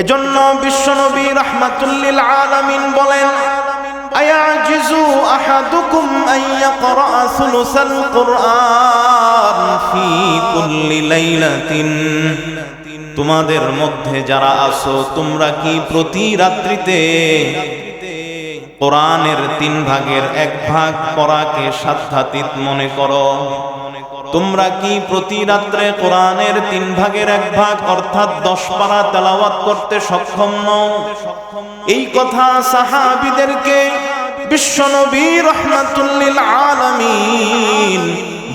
এজন্য বিশ্বনবী রাহমাতুল লিল আলামিন বলেন, আয়াজিজু আহাদুকুম আন ইয়াকরা সুলুসাল কুরআন ফি কুল্লি লাইলাতিন, তোমাদের মধ্যে যারা আছো তোমরা কি প্রতি রাত্রিতে কোরআনের 3 ভাগের 1 ভাগ পড়াকে সাধ্যাতীত মনে করো? তোমরা কি প্রতি রাত্রে কোরআনের 3 ভাগের 1 ভাগ অর্থাৎ 10 পারা তেলাওয়াত করতে সক্ষম নও? এই কথা সাহাবীদেরকে বিশ্বনবী রাহমাতুল লিল আলামিন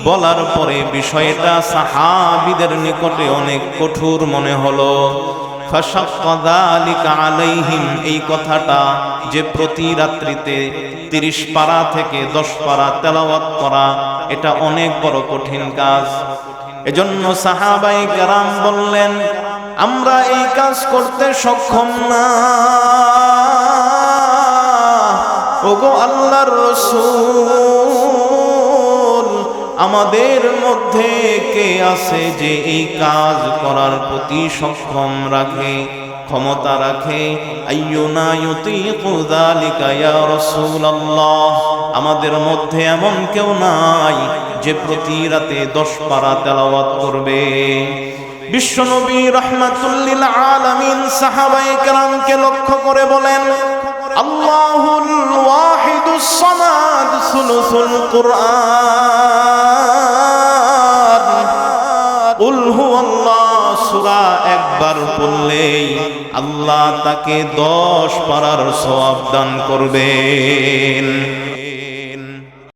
বলার পরে বিষয়টা সাহাবীদের নিকটে অনেক কঠোর মনে হলো। ফাশাক্কা যালিকা আলাইহিম, এই কথাটা যে প্রতি রাত্রিতে 30 পারা থেকে 10 পারা তেলাওয়াত করা এটা অনেক বড় কঠিন কাজ। এজন্য সাহাবায়ে কেরাম বললেন, আমরা এই কাজ করতে সক্ষম না। ওগো আল্লাহর রাসূল, আমাদের মধ্যে কে আছে যে এই কাজ করার প্রতি সক্ষম রাখে, ক্ষমতা রাখে? আইয়ুনা ইউতিকু যালিকা ইয়া রাসূলুল্লাহ, আমাদের মধ্যে এমন কেউ নাই যে প্রতি রাতে 10 পারা তেলাওয়াত করবে। বিশ্বনবী রাহমাতুল লিল আলামিন সাহাবায়ে কেরামকে লক্ষ্য করে বলেন, আল্লাহুল ওয়াহিদুস সামাদ সুলুসুল কুরআন, কুল হুয়াল্লাহ সূরা একবার পড়লেই আল্লাহ তাকে 10 পারার সওয়াব দান করবেন।